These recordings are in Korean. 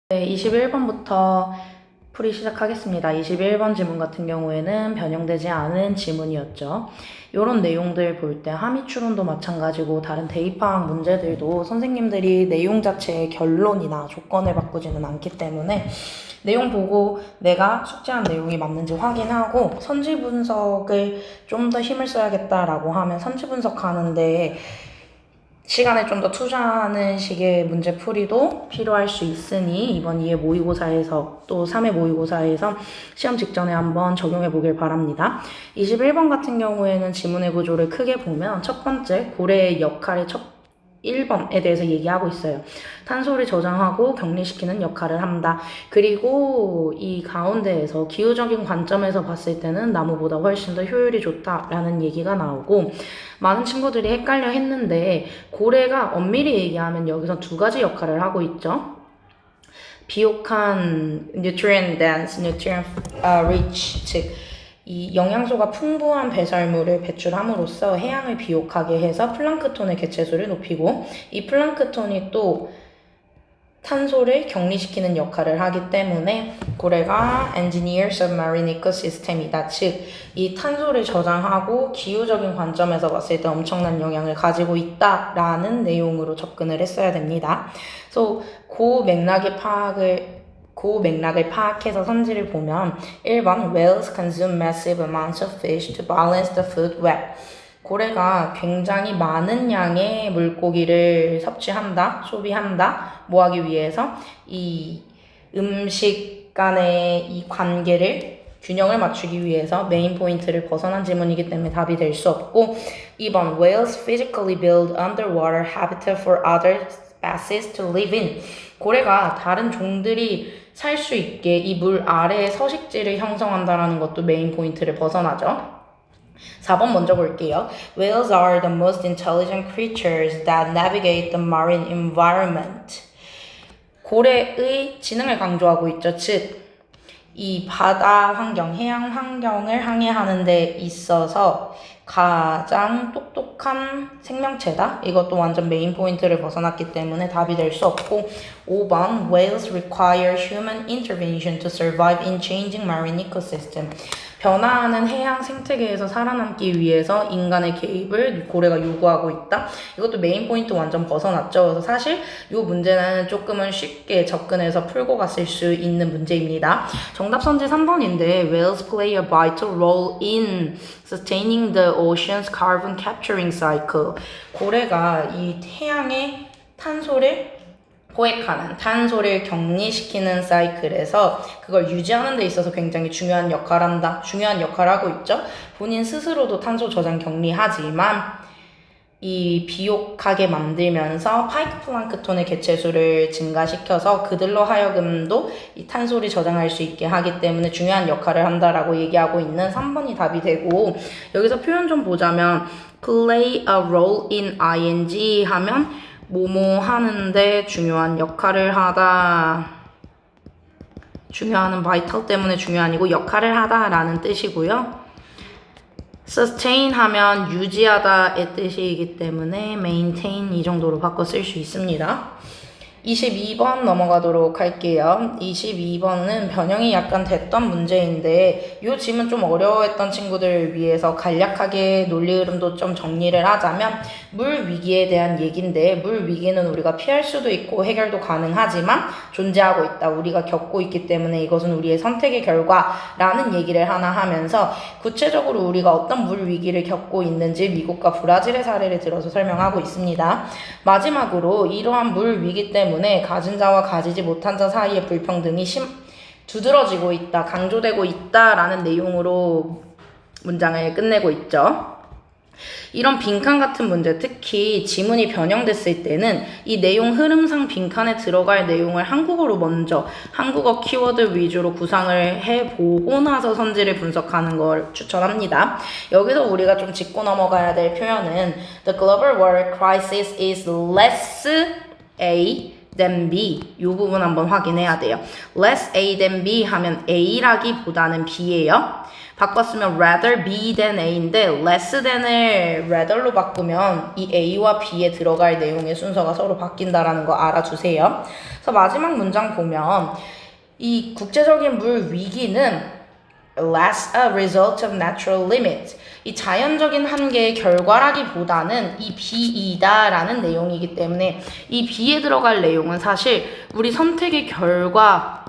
네, 21번부터 풀이 시작하겠습니다. 21번 지문 같은 경우에는 변형되지 않은 지문이었죠. 이런 내용들 볼 때 함의 추론도 마찬가지고 다른 대입파악 문제들도 선생님들이 내용 자체의 결론이나 조건을 바꾸지는 않기 때문에 내용 보고 내가 숙제한 내용이 맞는지 확인하고 선지 분석을 좀 더 힘을 써야겠다라고 하면 선지 분석하는데 시간을 좀 더 투자하는 식의 문제풀이도 필요할 수 있으니 이번 2회 모의고사에서 또 3회 모의고사에서 시험 직전에 한번 적용해 보길 바랍니다. 21번 같은 경우에는 지문의 구조를 크게 보면 첫 번째 고래의 역할의 1번에 대해서 얘기하고 있어요. 탄소를 저장하고 격리시키는 역할을 한다. 그리고 이 가운데에서 기후적인 관점에서 봤을 때는 나무보다 훨씬 더 효율이 좋다라는 얘기가 나오고 많은 친구들이 헷갈려 했는데 고래가 엄밀히 얘기하면 여기서 두 가지 역할을 하고 있죠. 비옥한 nutrient dense, nutrient rich, 즉 이 영양소가 풍부한 배설물을 배출함으로써 해양을 비옥하게 해서 플랑크톤의 개체수를 높이고 이 플랑크톤이 또 탄소를 격리시키는 역할을 하기 때문에 고래가 Engineer Submarine Ecosystem이다. 즉, 이 탄소를 저장하고 기후적인 관점에서 봤을 때 엄청난 영향을 가지고 있다라는 내용으로 접근을 했어야 됩니다. 그래서 그 맥락을 파악해서 선지를 보면 1번 Whales consume massive amounts of fish to balance the food web. 고래가 굉장히 많은 양의 물고기를 소비한다, 뭐하기 위해서 이 음식 간의 이 관계를 균형을 맞추기 위해서 메인 포인트를 벗어난 지문이기 때문에 답이 될 수 없고 2번 Whales physically build underwater habitat for other species to live in. 고래가 다른 종들이 살 수 있게 이 물 아래에 서식지를 형성한다는 것도 메인 포인트를 벗어나죠. 4번 먼저 볼게요. Whales are the most intelligent creatures that navigate the marine environment. 고래의 지능을 강조하고 있죠. 즉, 이 바다 환경, 해양 환경을 항해하는 데 있어서 가장 똑똑한 생명체다. 이것도 완전 메인 포인트를 벗어났기 때문에 답이 될 수 없고 5번 Whales require human intervention to survive in changing marine ecosystem. 변화하는 해양 생태계에서 살아남기 위해서 인간의 개입을 고래가 요구하고 있다. 이것도 메인 포인트 완전 벗어났죠. 그래서 사실 이 문제는 조금은 쉽게 접근해서 풀고 갔을 수 있는 문제입니다. 정답 선지 3번인데 Whales play a vital role in sustaining the ocean's carbon capturing cycle. 고래가 이 해양의 탄소를 포획하는 탄소를 격리시키는 사이클에서 그걸 유지하는 데 있어서 굉장히 중요한 역할을 하고 있죠. 본인 스스로도 탄소 저장 격리하지만 이 비옥하게 만들면서 파이크 플랑크톤의 개체수를 증가시켜서 그들로 하여금도 이 탄소를 저장할 수 있게 하기 때문에 중요한 역할을 한다라고 얘기하고 있는 3번이 답이 되고 여기서 표현 좀 보자면 play a role in ing 하면 뭐뭐 하는데 중요한 역할을 하다. 중요하는 vital 때문에 중요한이고 역할을 하다라는 뜻이고요. sustain 하면 유지하다의 뜻이기 때문에 maintain 이 정도로 바꿔 쓸 수 있습니다. 22번 넘어가도록 할게요. 22번은 변형이 약간 됐던 문제인데 이 지문 좀 어려워했던 친구들을 위해서 간략하게 논리 흐름도 좀 정리를 하자면 물 위기에 대한 얘기인데 물 위기는 우리가 피할 수도 있고 해결도 가능하지만 존재하고 있다. 우리가 겪고 있기 때문에 이것은 우리의 선택의 결과라는 얘기를 하나 하면서 구체적으로 우리가 어떤 물 위기를 겪고 있는지 미국과 브라질의 사례를 들어서 설명하고 있습니다. 마지막으로 이러한 물 위기 때문에 가진 자와 가지지 못한 자 사이의 불평등이 두드러지고 있다, 강조되고 있다라는 내용으로 문장을 끝내고 있죠. 이런 빈칸 같은 문제, 특히 지문이 변형됐을 때는 이 내용 흐름상 빈칸에 들어갈 내용을 한국어로 먼저 한국어 키워드 위주로 구상을 해보고 나서 선지를 분석하는 걸 추천합니다. 여기서 우리가 좀 짚고 넘어가야 될 표현은 The global water crisis is less a than B 이 부분 한번 확인해야 돼요. less A than B 하면 A라기보다는 B예요. 바꿨으면 rather B than A인데 less than을 rather로 바꾸면 이 A와 B에 들어갈 내용의 순서가 서로 바뀐다라는 거 알아주세요. 그래서 마지막 문장 보면 이 국제적인 물 위기는 less a result of natural limits. 이 자연적인 한계의 결과라기보다는 이 B이다라는 내용이기 때문에 이 B에 들어갈 내용은 사실 우리 선택의 결과,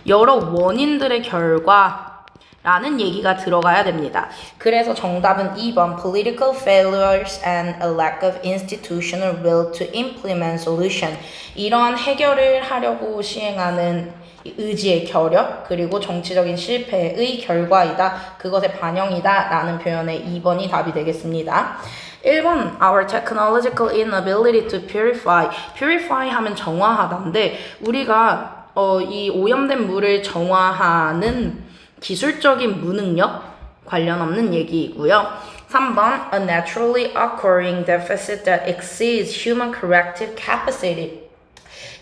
여러 원인들의 결과라는 얘기가 들어가야 됩니다. 그래서 정답은 2번 political failures and a lack of institutional will to implement solution. 이러한 해결을 하려고 시행하는 의지의 결여 그리고 정치적인 실패의 결과이다. 그것의 반영이다 라는 표현의 2번이 답이 되겠습니다. 1번 Our technological inability to purify. purify 하면 정화하다인데 우리가 이 오염된 물을 정화하는 기술적인 무능력 관련 없는 얘기이고요. 3번 A naturally occurring deficit that exceeds human corrective capacity.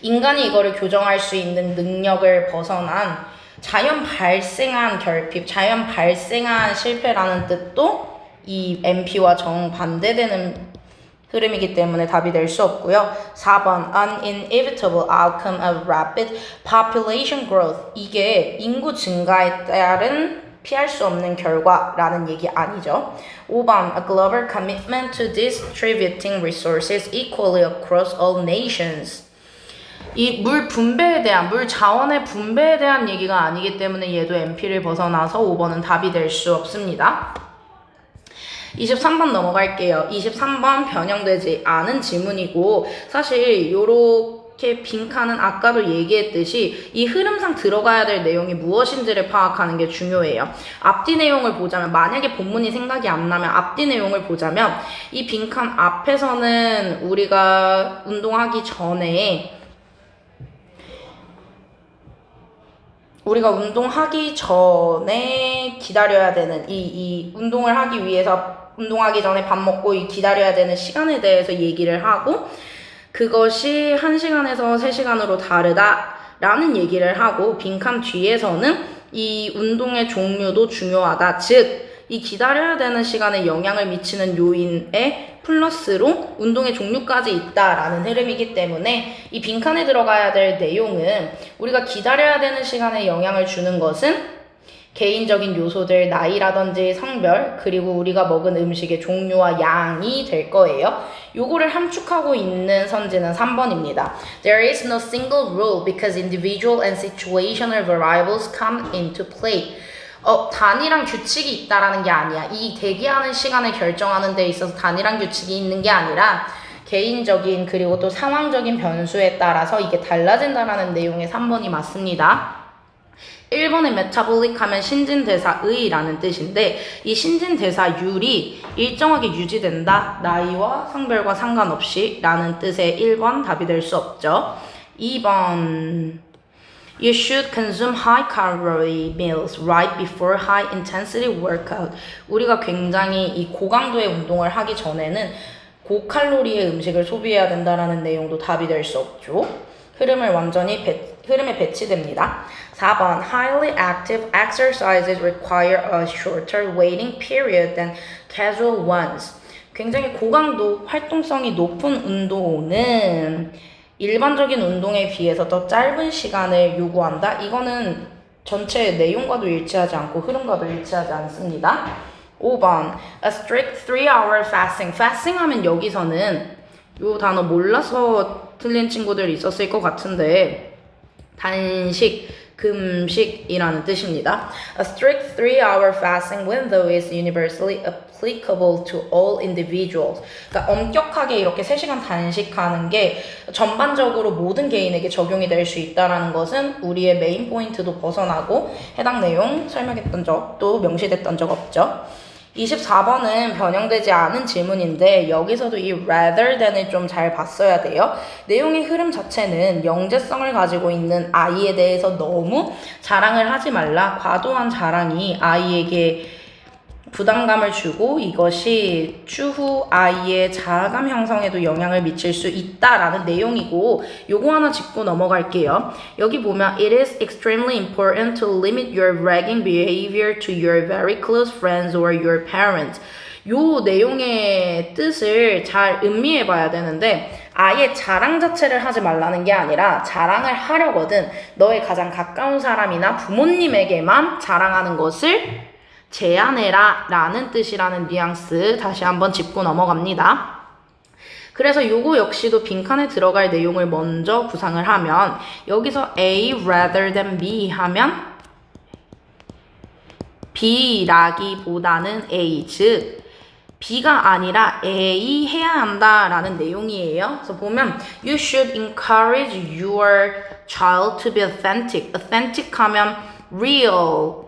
인간이 이거를 교정할 수 있는 능력을 벗어난 자연 발생한 결핍, 자연 발생한 실패라는 뜻도 이 NP와 정반대되는 흐름이기 때문에 답이 될 수 없고요. 4번 An inevitable outcome of rapid population growth. 이게 인구 증가에 따른 피할 수 없는 결과라는 얘기 아니죠. 5번 A global commitment to distributing resources equally across all nations. 이 물 분배에 대한, 물 자원의 분배에 대한 얘기가 아니기 때문에 얘도 NP를 벗어나서 5번은 답이 될 수 없습니다. 23번 넘어갈게요. 23번 변형되지 않은 지문이고 사실 요렇게 빈칸은 아까도 얘기했듯이 이 흐름상 들어가야 될 내용이 무엇인지를 파악하는 게 중요해요. 앞뒤 내용을 보자면 만약에 본문이 생각이 안 나면 앞뒤 내용을 보자면 이 빈칸 앞에서는 우리가 운동하기 전에 기다려야 되는 이 운동을 하기 위해서 운동하기 전에 밥 먹고 기다려야 되는 시간에 대해서 얘기를 하고 그것이 1시간에서 3시간으로 다르다라는 얘기를 하고 빈칸 뒤에서는 이 운동의 종류도 중요하다. 즉, 이 기다려야 되는 시간에 영향을 미치는 요인에 플러스로 운동의 종류까지 있다라는 흐름이기 때문에 이 빈칸에 들어가야 될 내용은 우리가 기다려야 되는 시간에 영향을 주는 것은 개인적인 요소들, 나이라든지 성별, 그리고 우리가 먹은 음식의 종류와 양이 될 거예요. 요거를 함축하고 있는 선지는 3번입니다. There is no single rule because individual and situational variables come into play. 단일한 규칙이 있다라는 게 아니야. 이 대기하는 시간을 결정하는 데 있어서 단일한 규칙이 있는 게 아니라 개인적인 그리고 또 상황적인 변수에 따라서 이게 달라진다라는 내용의 3번이 맞습니다. 1번의 메타볼릭 하면 신진대사의라는 뜻인데 이 신진대사율이 일정하게 유지된다. 나이와 성별과 상관없이 라는 뜻의 1번 답이 될 수 없죠. 2번 You should consume high-calorie meals right before high-intensity workout. 우리가 굉장히 이 고강도의 운동을 하기 전에는 고칼로리의 음식을 소비해야 된다라는 내용도 답이 될 수 없죠. 흐름에 배치됩니다. 4번 Highly active exercises require a shorter waiting period than casual ones. 굉장히 고강도 활동성이 높은 운동은 일반적인 운동에 비해서 더 짧은 시간을 요구한다. 이거는 전체 내용과도 일치하지 않고 흐름과도 일치하지 않습니다. 5번 A strict 3-hour fasting. fasting 하면 여기서는 요 단어 몰라서 틀린 친구들 있었을 것 같은데 단식, 금식이라는 뜻입니다. A strict 3-hour fasting window is universally applicable to all individuals. 그러니까 엄격하게 이렇게 3시간 단식하는 게 전반적으로 모든 개인에게 적용이 될 수 있다는 것은 우리의 메인 포인트도 벗어나고 해당 내용 설명했던 적도 명시됐던 적 없죠. 24번은 변형되지 않은 질문인데 여기서도 이 rather than을 좀 잘 봤어야 돼요. 내용의 흐름 자체는 영재성을 가지고 있는 아이에 대해서 너무 자랑을 하지 말라. 과도한 자랑이 아이에게 부담감을 주고 이것이 추후 아이의 자아감 형성에도 영향을 미칠 수 있다라는 내용이고 요거 하나 짚고 넘어갈게요. 여기 보면 It is extremely important to limit your ragging behavior to your very close friends or your parents. 요 내용의 뜻을 잘 음미해 봐야 되는데 아예 자랑 자체를 하지 말라는 게 아니라 자랑을 하려거든 너의 가장 가까운 사람이나 부모님에게만 자랑하는 것을 제한해라 라는 뜻이라는 뉘앙스 다시 한번 짚고 넘어갑니다. 그래서 요거 역시도 빈칸에 들어갈 내용을 먼저 구상을 하면 여기서 A rather than B 하면 B라기보다는 A 즉 B가 아니라 A 해야 한다라는 내용이에요. 그래서 보면 You should encourage your child to be authentic. authentic 하면 real,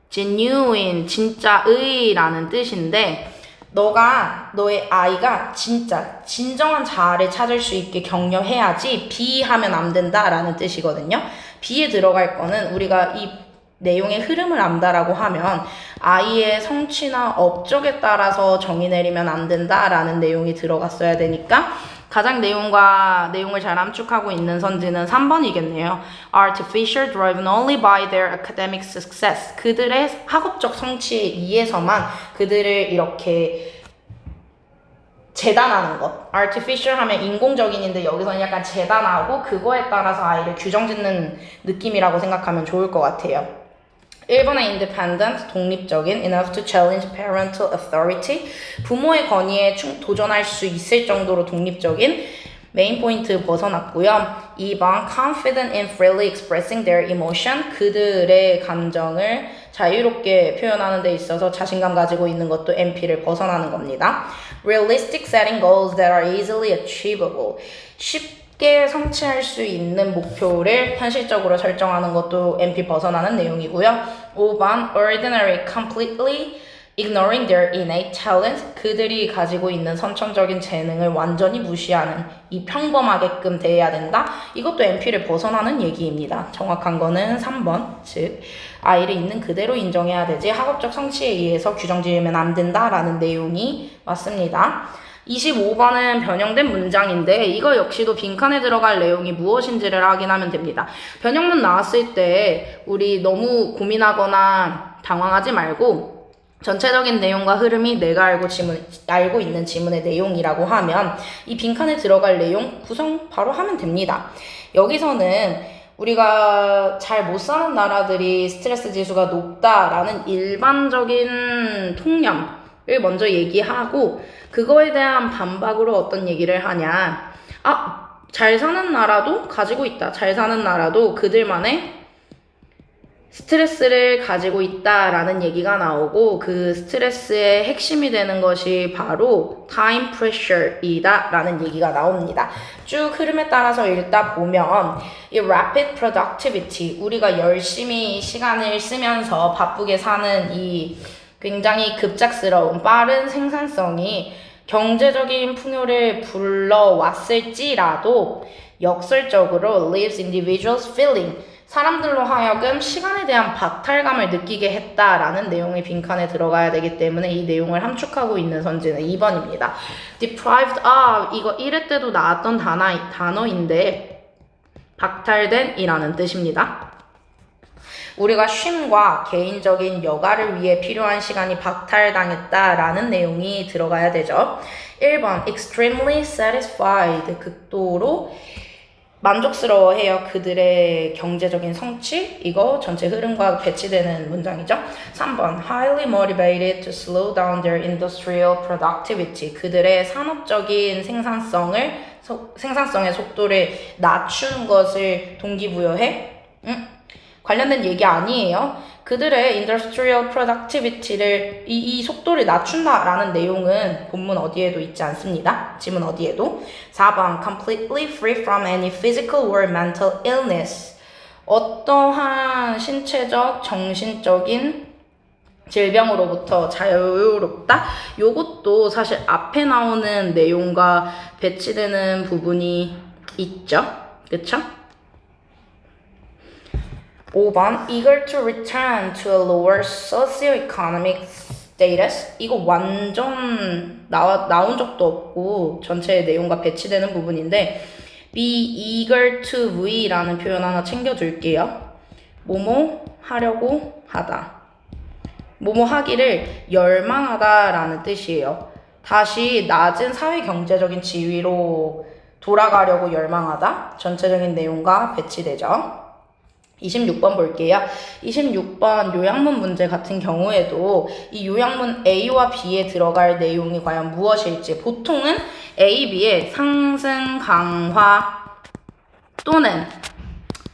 genuine, 진짜의라는 뜻인데 너의 아이가 진짜 진정한 자아를 찾을 수 있게 격려해야지 B 하면 안 된다라는 뜻이거든요. B에 들어갈 거는 우리가 이 내용의 흐름을 안다라고 하면 아이의 성취나 업적에 따라서 정의 내리면 안 된다라는 내용이 들어갔어야 되니까 가장 내용을 잘 함축하고 있는 선지는 3번이겠네요. Artificial driven only by their academic success. 그들의 학업적 성취에 의해서만 그들을 이렇게 재단하는 것. artificial 하면 인공적인인데 여기서는 약간 재단하고 그거에 따라서 아이를 규정짓는 느낌이라고 생각하면 좋을 것 같아요. 1번의 independent, 독립적인, enough to challenge parental authority, 부모의 권위에 도전할 수 있을 정도로 독립적인, 메인 포인트 벗어났고요. 2번 confident in freely expressing their emotion, 그들의 감정을 자유롭게 표현하는 데 있어서 자신감 가지고 있는 것도 NP를 벗어나는 겁니다. realistic setting goals that are easily achievable, 쉽게 성취할 수 있는 목표를 현실적으로 설정하는 것도 NP 벗어나는 내용이고요. 5번 ordinary, completely ignoring their innate talent, 그들이 가지고 있는 선천적인 재능을 완전히 무시하는 이 평범하게끔 대해야 된다. 이것도 NP를 벗어나는 얘기입니다. 정확한 거는 3번, 즉 아이를 있는 그대로 인정해야 되지 학업적 성취에 의해서 규정 지으면 안 된다라는 내용이 맞습니다. 25번은 변형된 문장인데 이거 역시도 빈칸에 들어갈 내용이 무엇인지를 확인하면 됩니다. 변형문 나왔을 때 우리 너무 고민하거나 당황하지 말고 전체적인 내용과 흐름이 내가 알고 있는 지문의 내용이라고 하면 이 빈칸에 들어갈 내용 구성 바로 하면 됩니다. 여기서는 우리가 잘 못 사는 나라들이 스트레스 지수가 높다라는 일반적인 통념을 먼저 얘기하고 그거에 대한 반박으로 어떤 얘기를 하냐. 잘 사는 나라도 가지고 있다. 잘 사는 나라도 그들만의 스트레스를 가지고 있다라는 얘기가 나오고 그 스트레스의 핵심이 되는 것이 바로 time pressure이다 라는 얘기가 나옵니다. 쭉 흐름에 따라서 읽다 보면 이 rapid productivity, 우리가 열심히 시간을 쓰면서 바쁘게 사는 이 굉장히 급작스러운 빠른 생산성이 경제적인 풍요를 불러왔을지라도 역설적으로 leaves individuals feeling, 사람들로 하여금 시간에 대한 박탈감을 느끼게 했다라는 내용이 빈칸에 들어가야 되기 때문에 이 내용을 함축하고 있는 선지는 2번입니다. deprived of, 이거 1회 때도 나왔던 단어인데 박탈된 이라는 뜻입니다. 우리가 쉼과 개인적인 여가를 위해 필요한 시간이 박탈당했다라는 내용이 들어가야 되죠. 1번 extremely satisfied, 극도로 만족스러워해요. 그들의 경제적인 성취, 이거 전체 흐름과 배치되는 문장이죠. 3번 highly motivated to slow down their industrial productivity, 그들의 산업적인 생산성의 속도를 낮추는 것을 동기부여해. 관련된 얘기 아니에요. 그들의 industrial productivity를 이 속도를 낮춘다라는 내용은 본문 어디에도 있지 않습니다. 지문 어디에도. 4번 completely free from any physical or mental illness, 어떠한 신체적, 정신적인 질병으로부터 자유롭다? 요것도 사실 앞에 나오는 내용과 배치되는 부분이 있죠. 그쵸? 5번 eager to return to a lower socioeconomic status 이거 완전 나온 적도 없고 전체 내용과 배치되는 부분인데 be eager to V라는 표현 하나 챙겨둘게요. 뭐뭐 하려고 하다. 뭐뭐 하기를 열망하다라는 뜻이에요. 다시 낮은 사회 경제적인 지위로 돌아가려고 열망하다. 전체적인 내용과 배치되죠. 26번 볼게요. 26번 요약문 문제 같은 경우에도 이 요약문 A와 B에 들어갈 내용이 과연 무엇일지 보통은 A, B의 상승, 강화 또는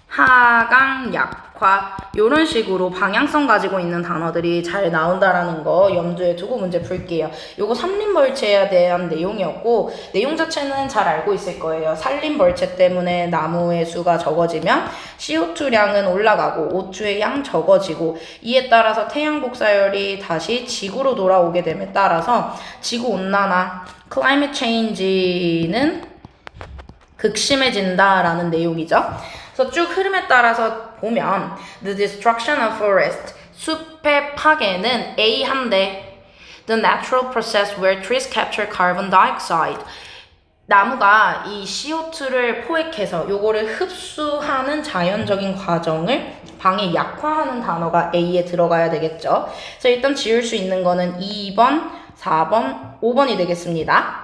하강, 약화 이런 식으로 방향성 가지고 있는 단어들이 잘 나온다라는 거 염두에 두고 문제 풀게요. 요거 산림벌채에 대한 내용이었고 내용 자체는 잘 알고 있을 거예요. 산림벌채 때문에 나무의 수가 적어지면 CO2량은 올라가고 O2의 양 적어지고 이에 따라서 태양 복사열이 다시 지구로 돌아오게 됨에 따라서 지구온난화, climate change는 극심해진다라는 내용이죠. 그래서 쭉 흐름에 따라서 보면 the destruction of forest, 숲의 파괴는 A 한대 the natural process where trees capture carbon dioxide, 나무가 이 CO2를 포획해서 요거를 흡수하는 자연적인 과정을 방해 약화하는 단어가 A에 들어가야 되겠죠. 그래서 일단 지울 수 있는 거는 2번, 4번, 5번이 되겠습니다.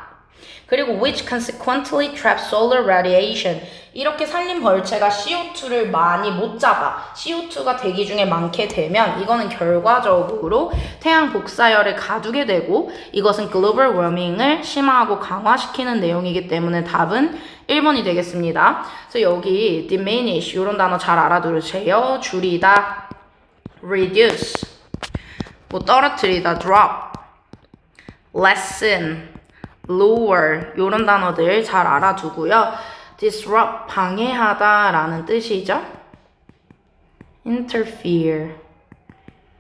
그리고 which consequently trap solar radiation. 이렇게 산림벌채가 CO2를 많이 못 잡아. CO2가 대기 중에 많게 되면 이거는 결과적으로 태양 복사열을 가두게 되고 이것은 글로벌 워밍을 심화하고 강화시키는 내용이기 때문에 답은 1번이 되겠습니다. 그래서 여기 diminish 이런 단어 잘 알아두세요. 줄이다, reduce, 뭐 떨어뜨리다, drop, lessen, lower 이런 단어들 잘 알아두고요. disrupt 방해하다 라는 뜻이죠. interfere,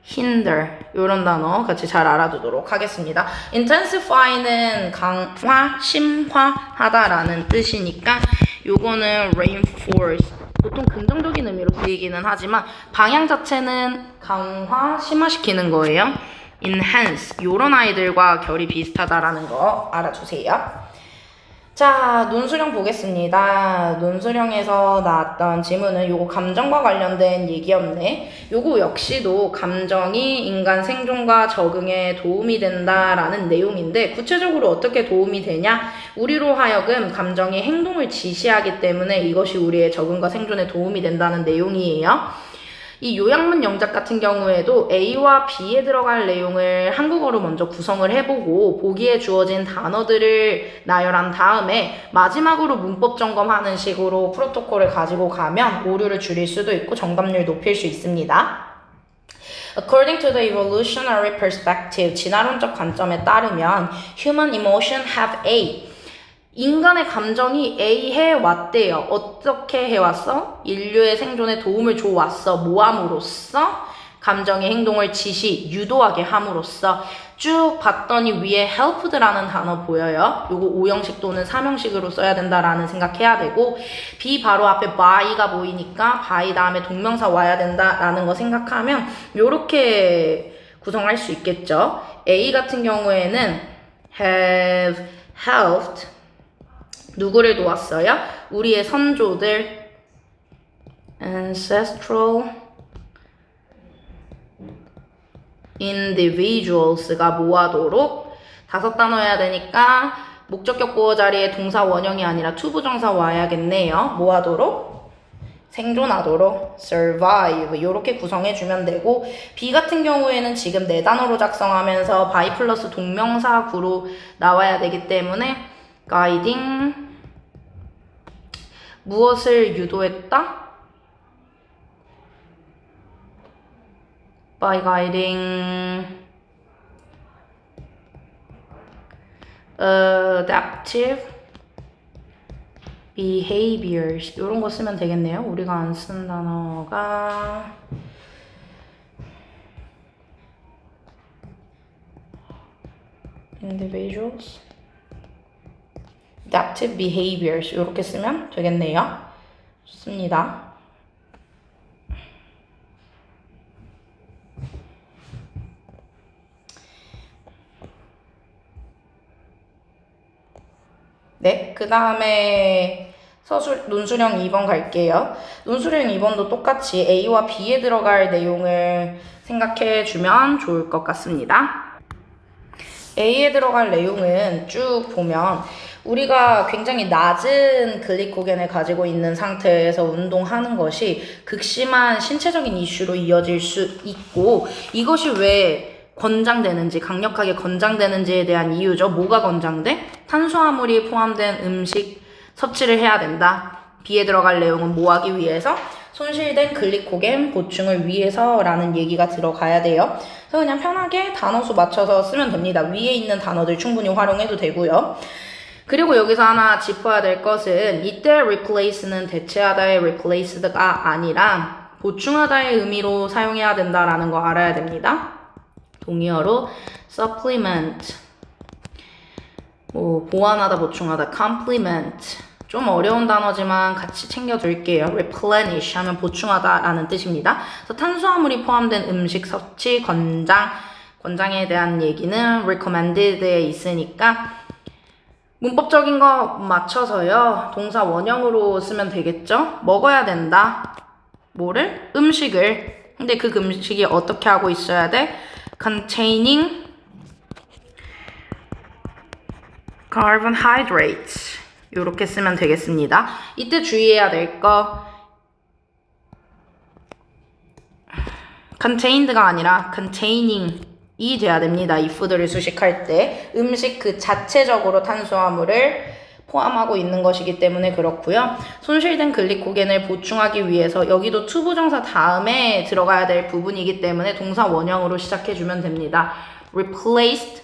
hinder 이런 단어 같이 잘 알아두도록 하겠습니다. intensify는 강화, 심화하다 라는 뜻이니까 요거는 reinforce 보통 긍정적인 의미로 쓰이기는 하지만 방향 자체는 강화, 심화시키는 거예요. enhance 요런 아이들과 결이 비슷하다라는 거 알아주세요. 자, 논술형 보겠습니다. 논술형에서 나왔던 지문은 요거 감정과 관련된 얘기였네. 요거 역시도 감정이 인간 생존과 적응에 도움이 된다라는 내용인데 구체적으로 어떻게 도움이 되냐? 우리로 하여금 감정이 행동을 지시하기 때문에 이것이 우리의 적응과 생존에 도움이 된다는 내용이에요. 이 요약문 영작 같은 경우에도 A와 B에 들어갈 내용을 한국어로 먼저 구성을 해보고 보기에 주어진 단어들을 나열한 다음에 마지막으로 문법 점검하는 식으로 프로토콜을 가지고 가면 오류를 줄일 수도 있고 정답률 높일 수 있습니다. According to the evolutionary perspective, 진화론적 관점에 따르면 human emotion have A. 인간의 감정이 A 해왔대요. 어떻게 해왔어? 인류의 생존에 도움을 줘왔어. 뭐함으로써? 감정의 행동을 지시, 유도하게 함으로써. 쭉 봤더니 위에 helped라는 단어 보여요. 요거 5형식 또는 3형식으로 써야 된다라는 생각해야 되고 B 바로 앞에 by가 보이니까 by 다음에 동명사 와야 된다라는 거 생각하면 요렇게 구성할 수 있겠죠. A 같은 경우에는 have helped 누구를 도왔어요? 우리의 선조들 ancestral individuals가 뭐하도록 5단어여야 되니까 목적격 보호 자리에 동사 원형이 아니라 투부정사 와야겠네요. 뭐하도록? 생존하도록 survive 이렇게 구성해주면 되고 B 같은 경우에는 지금 4단어로 작성하면서 by 플러스 동명사 구로 나와야 되기 때문에 guiding 무엇을 유도했다? by guiding adaptive behaviors 이런 거 쓰면 되겠네요. 우리가 안 쓴 단어가 individuals adaptive behaviors 이렇게 쓰면 되겠네요. 좋습니다. 그 다음에 논술형 2번 갈게요. 논술형 2번도 똑같이 A와 B에 들어갈 내용을 생각해 주면 좋을 것 같습니다. A에 들어갈 내용은 쭉 보면 우리가 굉장히 낮은 글리코겐을 가지고 있는 상태에서 운동하는 것이 극심한 신체적인 이슈로 이어질 수 있고, 이것이 왜 권장되는지, 강력하게 권장되는지에 대한 이유죠. 뭐가 권장돼? 탄수화물이 포함된 음식 섭취를 해야 된다. B에 들어갈 내용은 뭐 하기 위해서? 손실된 글리코겐 보충을 위해서라는 얘기가 들어가야 돼요. 그래서 그냥 편하게 단어수 맞춰서 쓰면 됩니다. 위에 있는 단어들 충분히 활용해도 되고요. 그리고 여기서 하나 짚어야 될 것은 이때 replace는 대체하다의 replaced가 아니라 보충하다의 의미로 사용해야 된다라는 거 알아야 됩니다. 동의어로 supplement, 보완하다, 보충하다, complement. 좀 어려운 단어지만 같이 챙겨둘게요. replenish 하면 보충하다라는 뜻입니다. 그래서 탄수화물이 포함된 음식 섭취 권장에 대한 얘기는 recommended에 있으니까 문법적인 거 맞춰서요. 동사 원형으로 쓰면 되겠죠? 먹어야 된다. 뭐를? 음식을. 근데 그 음식이 어떻게 하고 있어야 돼? containing carbohydrates. 이렇게 쓰면 되겠습니다. 이때 주의해야 될 거 contained가 아니라 containing 이 돼야 됩니다. 이 푸드를 수식할 때 음식 그 자체적으로 탄수화물을 포함하고 있는 것이기 때문에 그렇고요. 손실된 글리코겐을 보충하기 위해서 여기도 투부정사 다음에 들어가야 될 부분이기 때문에 동사 원형으로 시작해주면 됩니다. replaced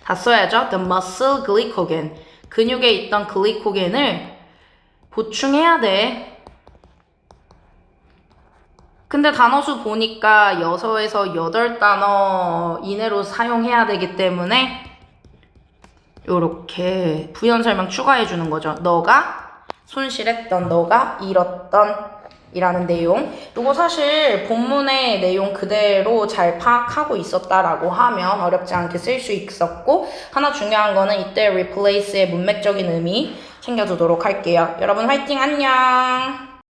다 써야죠. the muscle glycogen 근육에 있던 글리코겐을 보충해야 돼. 근데 단어수 보니까 6에서 8단어 이내로 사용해야 되기 때문에 요렇게 부연 설명 추가해 주는 거죠. 너가 손실했던, 너가 잃었던 이라는 내용. 요거 사실 본문의 내용 그대로 잘 파악하고 있었다라고 하면 어렵지 않게 쓸 수 있었고, 하나 중요한 거는 이때 replace의 문맥적인 의미 챙겨두도록 할게요. 여러분 화이팅, 안녕!